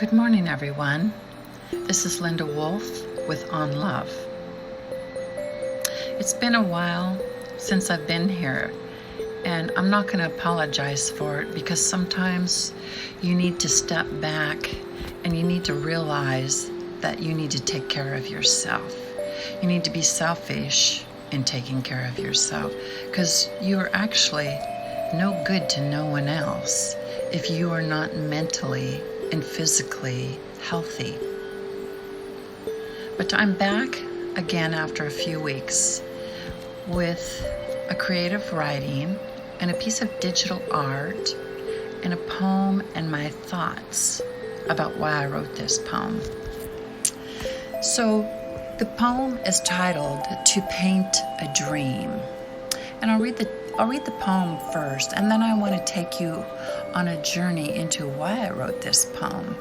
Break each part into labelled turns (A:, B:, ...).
A: Good morning, everyone. This is Linda Wolff with On Love. It's been a while since I've been here, and I'm not going to apologize for it because sometimes you need to step back and you need to realize that you need to take care of yourself. You need to be selfish in taking care of yourself because you are actually no good to no one else if you are not mentally and physically healthy. But I'm back again after a few weeks with a creative writing and a piece of digital art and a poem and my thoughts about why I wrote this poem. So the poem is titled To Paint a Dream. And I'll read the poem first, and then I want to take you on a journey into why I wrote this poem.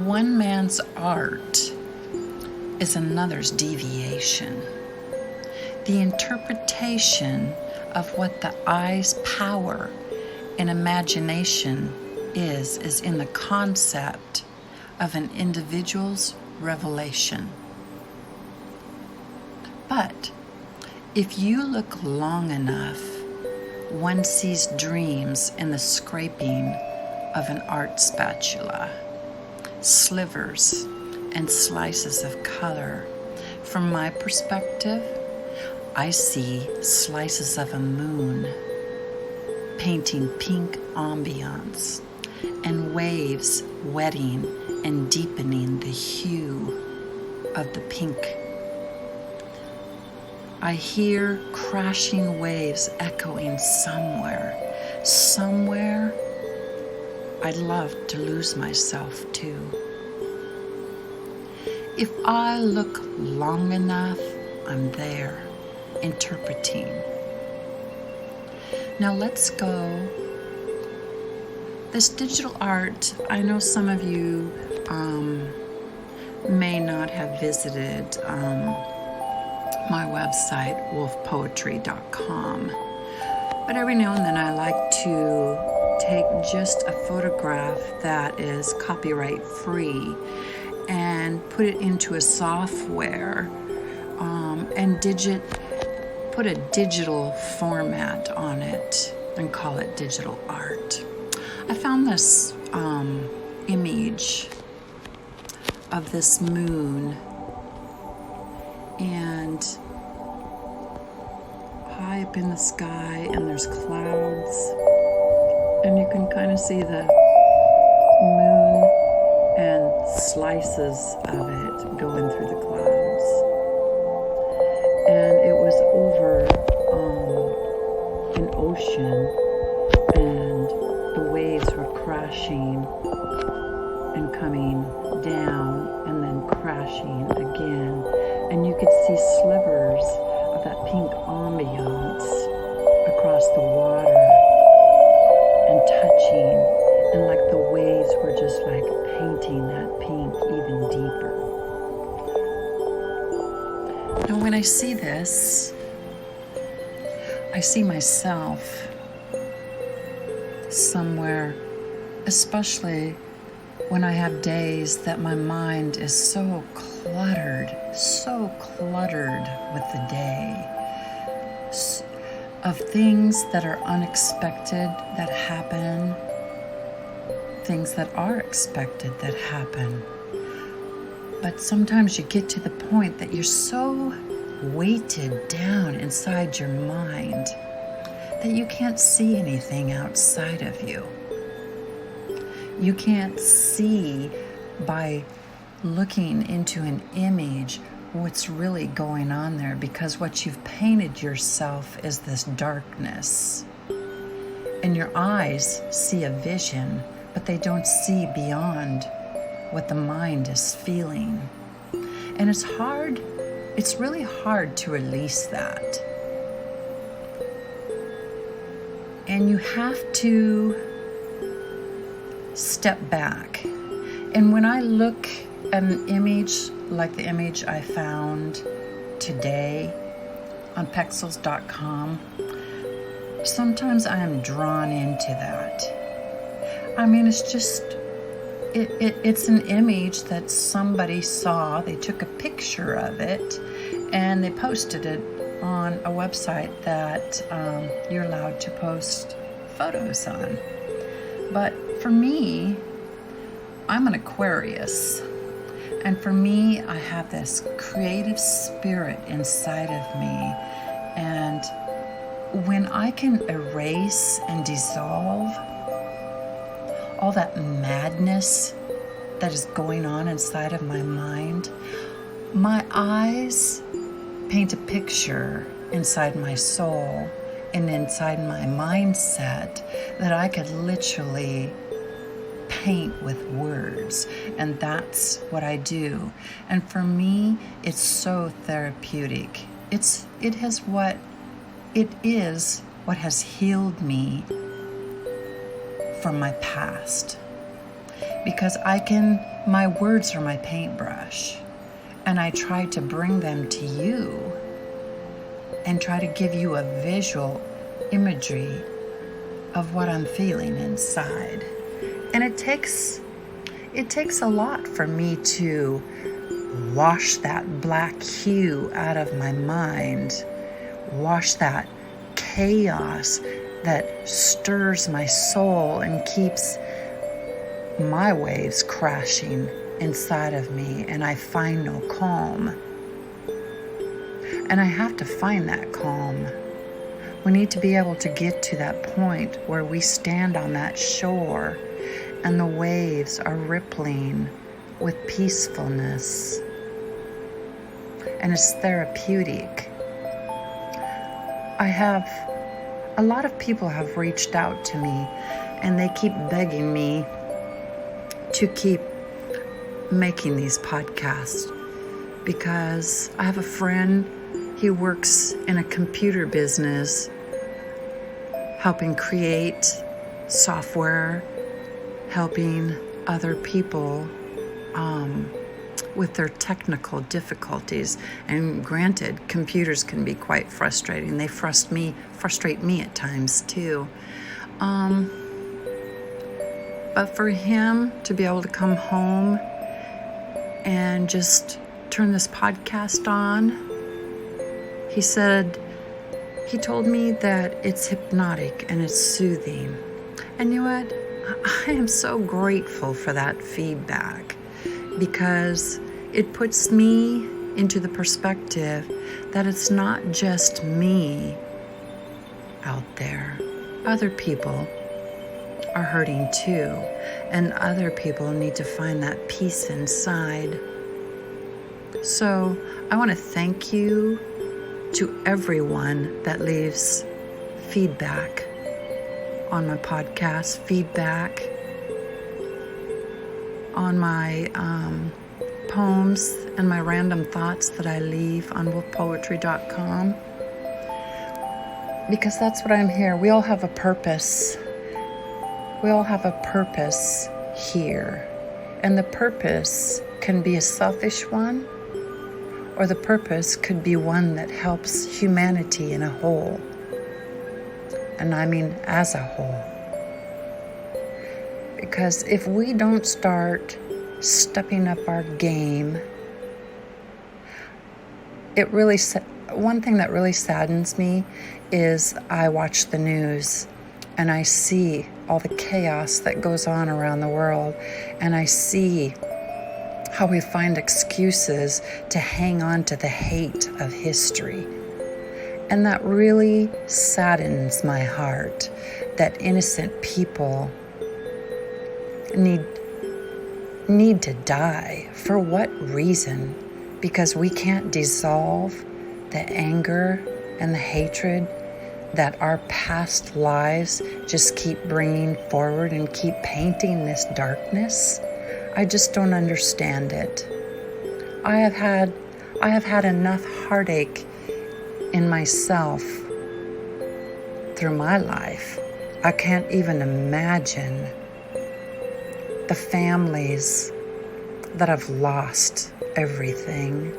A: One man's art is another's deviation. The interpretation of what the eye's power and imagination is in the concept of an individual's revelation. But if you look long enough, one sees dreams in the scraping of an art spatula, slivers and slices of color. From my perspective, I see slices of a moon painting pink ambiance and waves wetting and deepening the hue of the pink. I hear crashing waves echoing somewhere. Somewhere I'd love to lose myself too. If I look long enough, I'm there, interpreting. Now let's go. This digital art, I know some of you may not have visited my website, wolffpoetry.com. But every now and then I like to take just a photograph that is copyright free and put it into a software and put a digital format on it and call it digital art. I found this image of this moon and high up in the sky, and there's clouds, and you can kind of see the moon and slices of it going through the clouds. And it was over an ocean, and the waves were crashing and coming down and then crashing again. And you could see slivers of that pink ambiance across the water and touching, and like the waves were just like painting that pink even deeper. Now when I see this, I see myself somewhere, especially when I have days that my mind is so cluttered with the day, of things that are unexpected that happen, things that are expected that happen. But sometimes you get to the point that you're so weighted down inside your mind that you can't see anything outside of you. You can't see by looking into an image what's really going on there, because what you've painted yourself is this darkness. And your eyes see a vision, but they don't see beyond what the mind is feeling. And it's really hard to release that. And you have to step back. And when I look at an image like the image I found today on pexels.com, sometimes I am drawn into that. I mean, it's just it's an image that somebody saw. They took a picture of it and they posted it on a website that you're allowed to post photos on. But for me, I'm an Aquarius. And for me, I have this creative spirit inside of me. And when I can erase and dissolve all that madness that is going on inside of my mind, my eyes paint a picture inside my soul and inside my mindset that I could literally paint with words. And that's what I do. And for me, it's so therapeutic. It is what has healed me from my past. Because my words are my paintbrush. And I try to bring them to you and try to give you a visual imagery of what I'm feeling inside. And it takes a lot for me to wash that black hue out of my mind, wash that chaos that stirs my soul and keeps my waves crashing inside of me, and I find no calm. And I have to find that calm. We need to be able to get to that point where we stand on that shore and the waves are rippling with peacefulness. And it's therapeutic. A lot of people have reached out to me and they keep begging me to keep making these podcasts because I have a friend, he works in a computer business helping create software, helping other people with their technical difficulties. And granted, computers can be quite frustrating. They frustrate me at times too. But for him to be able to come home and just turn this podcast on, he told me that it's hypnotic and it's soothing. And you know what? I am so grateful for that feedback because it puts me into the perspective that it's not just me out there. Other people are hurting too, and other people need to find that peace inside. So I want to thank you to everyone that leaves feedback on my podcast, feedback on my poems and my random thoughts that I leave on wolffpoetry.com, because that's what I'm here. We all have a purpose. We all have a purpose here. And the purpose can be a selfish one, or the purpose could be one that helps humanity in a whole. And I mean as a whole. Because if we don't start stepping up our game, one thing that really saddens me is I watch the news and I see all the chaos that goes on around the world, and I see how we find excuses to hang on to the hate of history. And that really saddens my heart that innocent people need to die. For what reason? Because we can't dissolve the anger and the hatred that our past lives just keep bringing forward and keep painting this darkness. I just don't understand it. I have had enough heartache in myself through my life. I can't even imagine the families that have lost everything.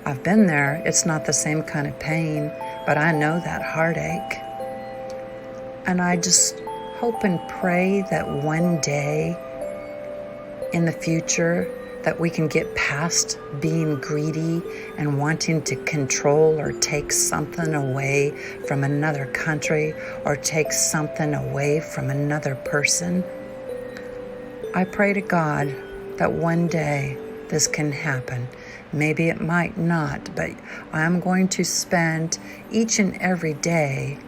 A: I've been there. It's not the same kind of pain, but I know that heartache. And I just hope and pray that one day in the future that we can get past being greedy and wanting to control or take something away from another country or take something away from another person. I pray to God that one day this can happen. Maybe it might not, but I'm going to spend each and every day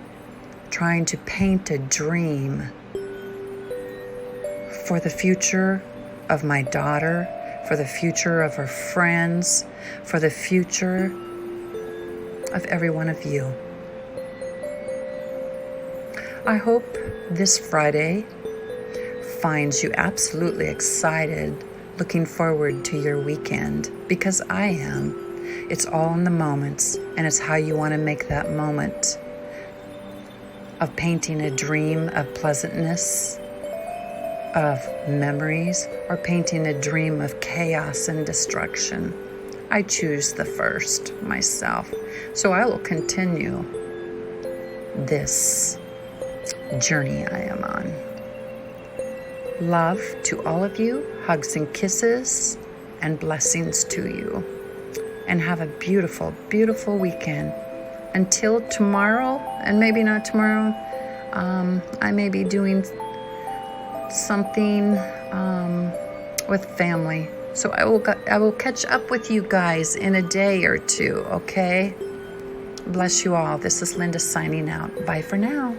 A: trying to paint a dream for the future of my daughter, for the future of her friends, for the future of every one of you. I hope this Friday finds you absolutely excited, looking forward to your weekend, because I am. It's all in the moments, and it's how you want to make that moment of painting a dream of pleasantness, of memories, or painting a dream of chaos and destruction. I choose the first myself. So I will continue this journey I am on. Love to all of you, hugs and kisses, and blessings to you. And have a beautiful, beautiful weekend. Until tomorrow, and maybe not tomorrow, I may be doing something with family. So I will catch up with you guys in a day or two, okay? Bless you all. This is Linda signing out. Bye for now.